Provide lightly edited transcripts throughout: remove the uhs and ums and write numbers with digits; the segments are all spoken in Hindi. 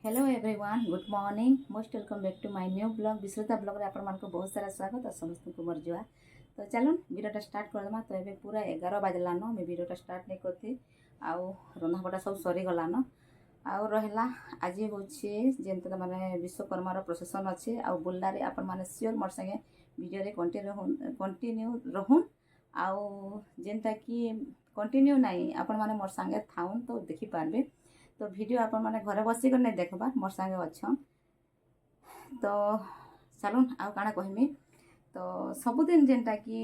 Hello everyone good morning most welcome back to my new blog Vishruta blog रे आपण मानको बहुत सारा स्वागत और समस्त को मोर जुआ। तो चलो वीडियोटा स्टार्ट करदमा। तो ये पूरा 11 बजलान मैं वीडियोटा स्टार्ट नहीं करती आउ रंधापटा सब सरी गलान आउ रहा आज हूँ जेमती मैंने विश्वकर्मार प्रोसेसन अच्छे आउ बुल्लारे आपण मैंने सियोर मोर संगे वीडियो कंटिन्यू रहून आउ जेनटा कि कंटिन्यू नहीं आपण मैंने मोर संगे थाउन तो देखी पारबे। तो वीडियो आपण मैंने घरे बसिक नहीं देखबार मोर संगे अच्छन। तो चलून आउ काଣା कहमी। तो सबुदिन जेनटा कि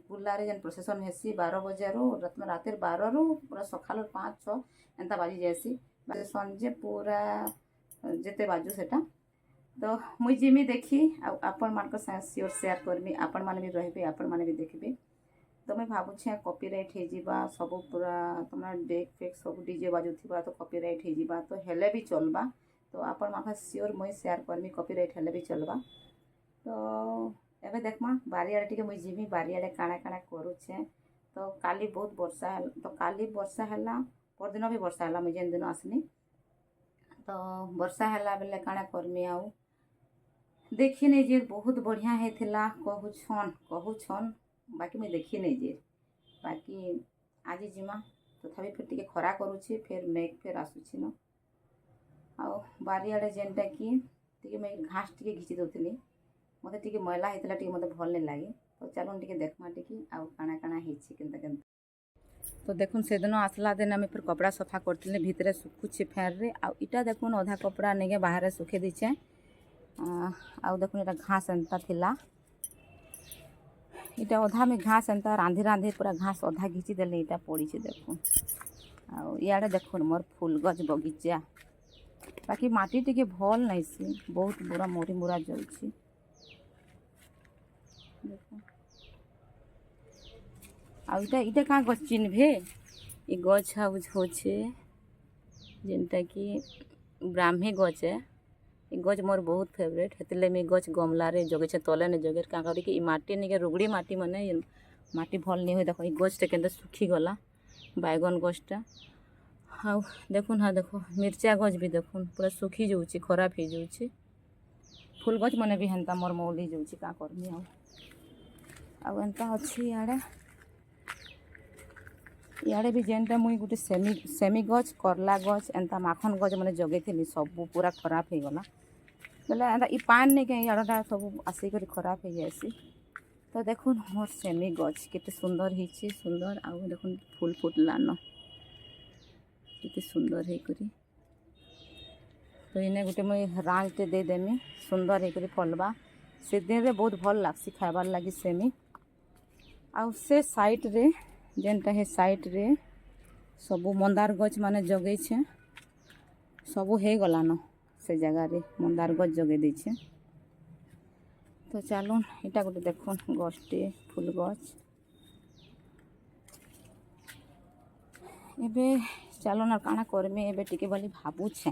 बुल्लारे जेन प्रोसेसन हेसी 12 बजारू रातिर 12 रू पूरा सकाल 5-6 एंता बाजी जाएसी संजे पूरा जेते बाजू सेटा। तो मुई जिमी देखी आपण मान सियोर शेयर करमी आपण मैंने भी रही आपण मैंने भी देखबे। तो मैं भावुछे कॉपीराइट हो सब पूरा तुम डेक फेक सब डीजे बाजुवा तो कॉपीराइट हो तो हेले भी चलबा। तो आपण मान सियोर मुई शेयर करमी कॉपीराइट हेले भी चलबा। तो एबे देखमा बारियाड़े टिके मुई जिमी बारियाड़े काଣା काଣା करूछे। तो काली बहुत वर्षा तो काली वर्षा हैला परदिन भी वर्षा हैला मुई जेन दिन आसनी। तो वर्षा हैला बेले काଣା करमी आउ देखी नहीं जे बहुत बढ़िया हेथिला कहूछन बाकी मुझे देखी नहीं जे बाकी आज जिमा तथापि फिर टिके खरा करुच्छी फिर मेघ फिर आसुची न आउ बारियाड़े जेनटा कि टिके मैं घास टिके घिची दौली मत टिके मैला होता टिके मत भल नहीं लगे। तो चलो टिके देखमा टिके आउ काଣା काଣା हेछि केनता केनता। तो देखुन से दिन आसला दिन आम फिर कपड़ा सफा करते भितर सुखुच्छे फैन रे आउ इटा देखुन अधा कपड़ा नहीं बाहर सुखे दीचे आउ देखुन इटा घास एंता थिला इटा अधा में घास एंता रांधि रांधि पूरा घास अधा घिची देले इटा पड़ी देखुन आउ इे देखुन मोर फूल गज बगीचा बाकी माटी टिके भल नहीं सी बहुत बुरा मोरी मुरा जाउछि। आउ इटा क्या गछ चिन्हबे ये गछ हाउस होछे जेनटा कि ब्राह्मी गछ है। ये गछ मोर बहुत फेवरेट हेतले में गछ गमला रे जगे तले ने जगह क्या करी कि माटी नहीं रुगड़ी माटी माने माटी भल नहीं हो देखो ये गछटा के सुखी गला बैगन गछटा हाँ देखुन हाँ देखो मिर्चा गछ भी देखुन पूरा सुखी जाऊँगी खराब हो जाऊँगी फूल गछ मैंने भी हेन्ता मोर मौली जाऊँगी क्या करमी आउ एंता अच्छी इे भी जेनटा मुई गोटे सेमी गछ करला गछ एंता माखन गछ मैंने जगे थी सब पूरा खराब हो गला बोले एंता पान नहीं कहीं इड़ा सब आसिक खराब हो जाएसी। तो देखुन मोर सेमी गछ केते सुंदर ही सुंदर आउ देखुन फूल फुटलान केते सुंदर है करी। तो इन्हें गोटे मुई रांगटे दे देमी सुंदर है फलबा से दिन रे बहुत भल लागसी खाइबार लगी सेमी आउ से साइड रे जेनटा है साइड रे सबू मंदार गछ माने जगे सबू हो गलान से जगह रे मंदार गछ जगे देछे। तो चलून इटा गोटे देखुन गछटे फूल गछ एबे चलून काଣା करमी एबे टिके बोली भावुछे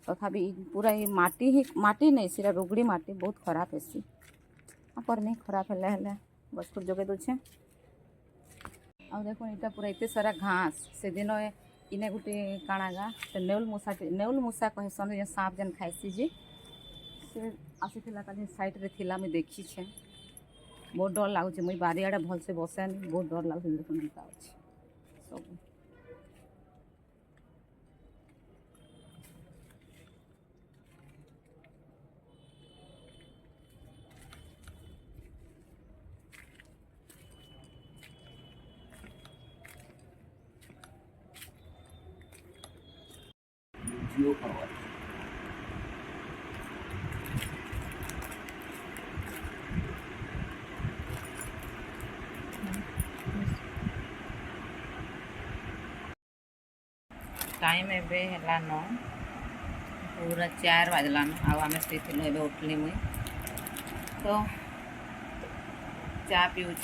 तथापि पूरा ये माटी नहीं सीरा रुगड़ी माटी बहुत खराब हेसी करमी खराब हेले गछ फूल जगे दूचे। आ देखो इटा पूरा एते सारा घास से दिन इने गोटे काଣା गा नेउल मूसा कहसन जे सांप जेन खाइसी जे से आसीला काली साइड रे थिला मैं देखी छे बहुत डर लागुचे मुई बारियाडे भल से बसे बहुत डर लागुचे देखुन एंता अछि सब जियो पावर टाइम एबे हैला न पूरा 4 बजलान आउ आम से उठली मुई तो चा पीऊे।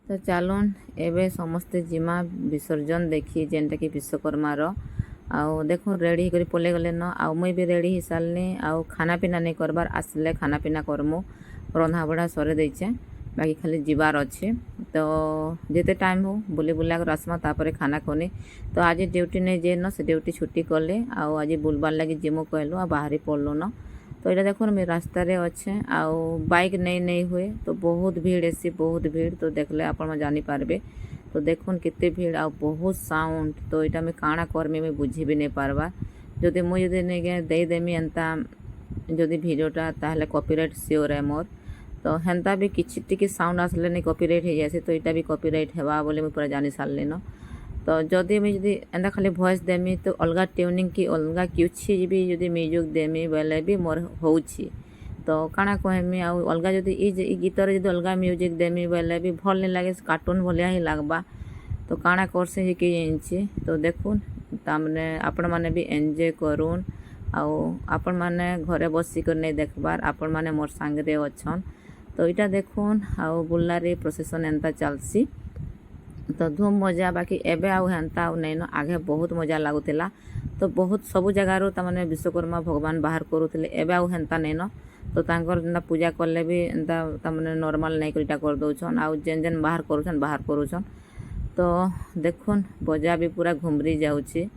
तो चलून एबे समस्ते जिमा विसर्जन देखी जेनटा कि विश्वकर्मार आउ देखो रेडी कर पले गले न आउ मुई भी रेडी हिसारनी आउ खाना पीना नहीं करबार आसले खाना पीना करमु रंधा बढ़ा सरे देचे बाकी खाली जीवार अच्छे तो जिते टाइम हो बुली बुला कर आसमा तापर खाना खनी तो आज ड्यूटी नहीं जेन से ड्यूटी छुट्टी कले आज बुलबार लगी जिमु कहलु आ बाहरी पड़लु न तो यहाँ देखो मैं रास्तार अच्छे आउ बाइक नहीं नहीं हुए तो बहुत भीड़ ऐसी बहुत भीड़ तो देखले आप जानीपारे तो देखुन केते भीड़ आ बहुत साउंड तो यहाँ मैं काଣା करमी मैं बुझी भी नहीं पार्बा जदि मुझे नहीं देदेमी एंता जदि भिडियोटा ताहले कॉपीराइट सियोर है मोर तो हेन्ता भी किछि टिके साउंड आसले नहीं कॉपीराइट हो जाए तो यहाँ भी कॉपीराइट हेबा बोले मुझे पूरा जानी सारे न तो जदि मुझे जदि एंता खाली वॉइस देमी तो अलग ट्यूनिंग की अलग किछि भी जदि म्यूजिक देमी बोले भी मोर होउछि तो काଣା कहमी आ अलग जदि ई गीतर जदि अलग म्यूजिक देमी बोले भी भल नहीं लगे कार्टून भलिया ही लगबा तो काଣା करसे ही कि जानिछि तो देखुन तामने आपण माने भी एंजॉय करूँ आपण माने घरे बसिक नहीं देखबार आपण माने मोर सांगरे अछन तो यहाँ देखुन आउ बुल्लारे प्रोसेसन एंता चलसी तो धूम मजा बाकी एबे आउ हेन्ता आउ नहीं न आगे बहुत मजा लगुला तो बहुत सबु जगार तमाने विश्वकर्मा भगवान बाहर करूले एबे आउ हेन्ता नहीं न तो तांकर पूजा कले भी एंता तमाने नॉर्मल नहीं करिटा कर दउछन आउ जेन जेन बाहर करूछन तो देखुन बजा भी पूरा घुमरी जाउछि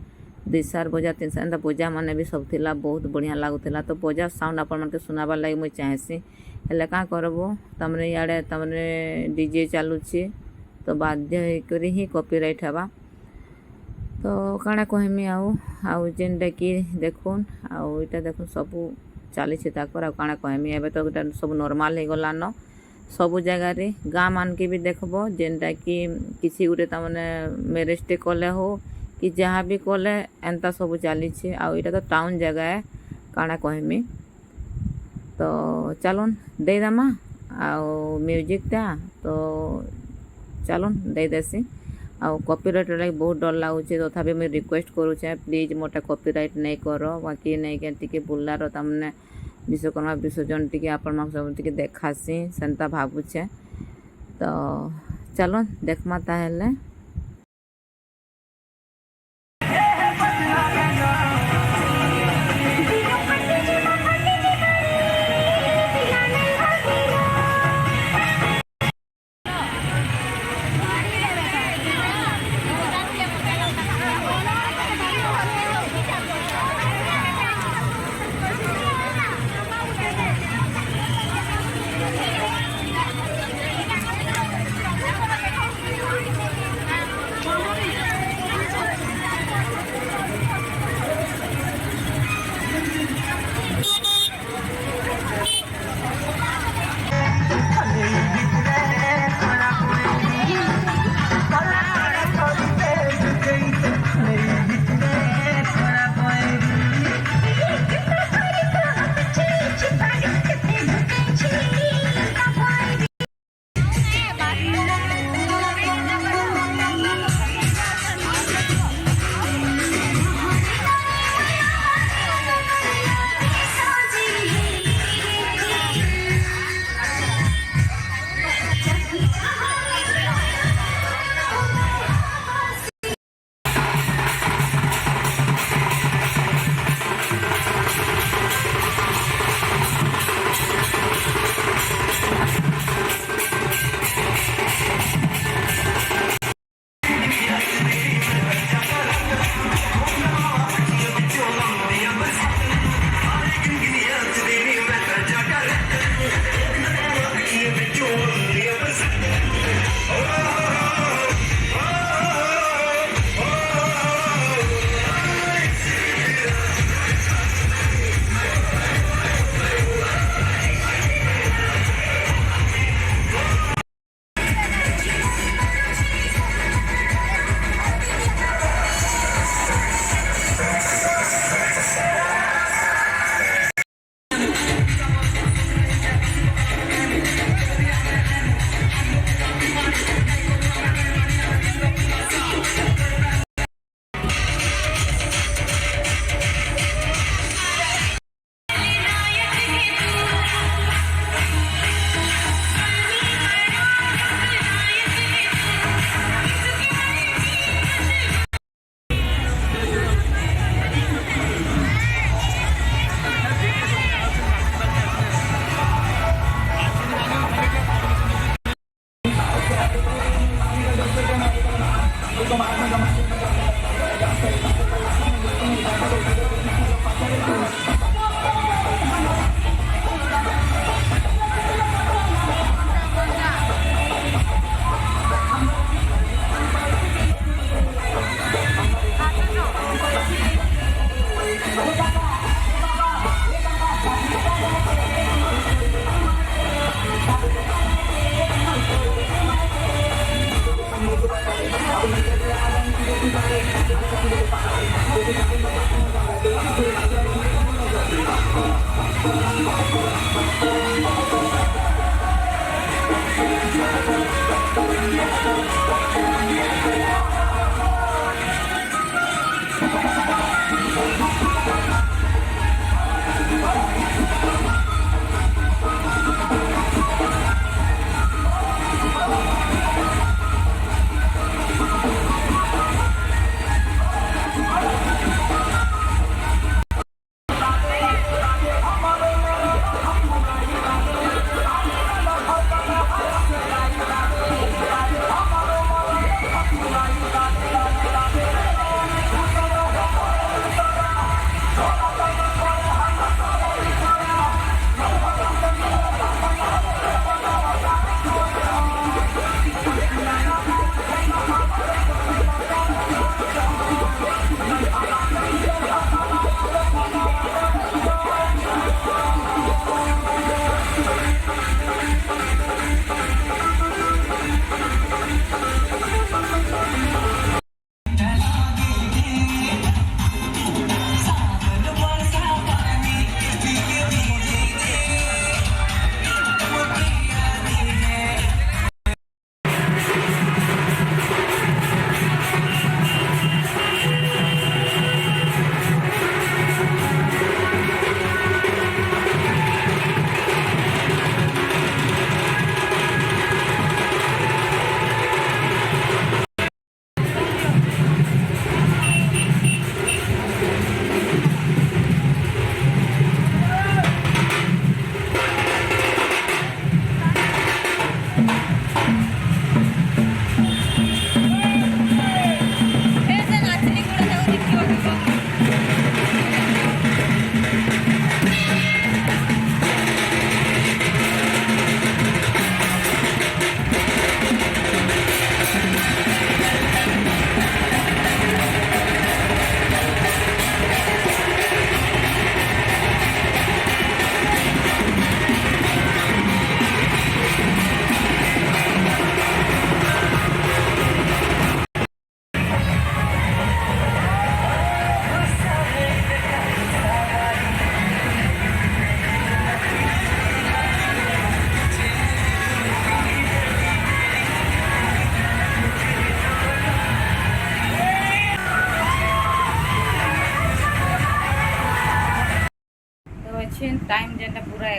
दिशार बजा 300 एंता बजा माने भी सब थिला बहुत बढ़िया लागुला तो बजा साउंड आपण मानके सुनाबार लगी मुझे चाहेसी हेले का करबो तमने याडे तमने डीजे चालुछि तो बाध्य करी ही कॉपीराइट हवा तो काଣା कहमी आउ जेनटा कि देखुन आउ इटा देखुन सबू चली ताकर आ काଣା कहमी एबे तो इटा सब नॉर्मल हो गला न सबू जगह रे गाँ मान के भी देखबो जेनटा कि किसी गुटे तमने मैरेज कले हो कि जहाँ भी कले एंता सब चली आउ इटा तो टाउन जगह है काଣା कहमी तो चलुन दे दमा आउ म्यूजिकटा तो चलुन दे देसी आउ कॉपीराइट लगे बहुत डर लगुचे तथापि मुझे रिक्वेस्ट करुचे प्लीज मोटा कॉपीराइट नहीं कर बाकी नहीं के टिके बुलार तमने विश्वकर्मा विसर्जन टिके आपण सब टिके देखासी सेंता भावुचे तो चलुन देखमा ताहेले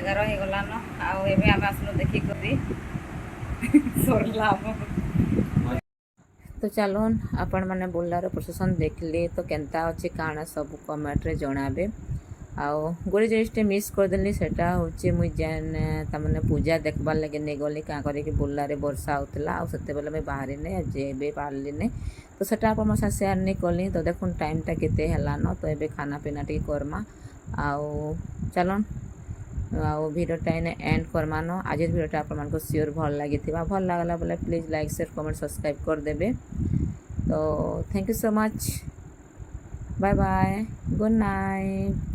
11 ହେଇଗଲାନ ଆଉ ଏବେ ଆମେ ଆସିଲୁ ଦେଖିକରି ସରିଲା ଆମ ତ ଚାଲୁନ୍ ଆପଣମାନେ ବୁର୍ଲାର ପ୍ରସେସନ୍ ଦେଖିଲେ ତ କେନ୍ତା ଅଛି କାଣା ସବୁ କମେଣ୍ଟରେ ଜଣାବେ। ଆଉ ଗୋଟେ ଜିନିଷଟେ ମିସ୍ କରିଦେଲି ସେଟା ହେଉଛି ମୁଇଁ ଯେନ୍ ତାମାନେ ପୂଜା ଦେଖବାର୍ ଲାଗି ନେଇଗଲି କାଁ କରିକି ବୁର୍ଲାରେ ବର୍ଷା ହେଉଥିଲା ଆଉ ସେତେବେଳେ ମୁଇଁ ବାହାରିନି ଯେବେ ବାହାରିଲିନି ତ ସେଟା ଆପଣଙ୍କ ସାଙ୍ଗେ ସେୟାର ନେଇ କଲି। ତ ଦେଖୁନ୍ ଟାଇମ୍ଟା କେତେ ହେଲାନ ତ ଏବେ ଖାନା ପିନା ଟିକେ କର୍ମା ଆଉ ଚାଲୁନ୍ ଆଉ ভিডিওটা এনে এন্ড করমানো। আজের ভিডিওটা আপনার সিওর ভাল লাগিথিবা ভাল লাগলা বলে please like share comment subscribe করদেবে। তো thank you so much, bye bye, good night.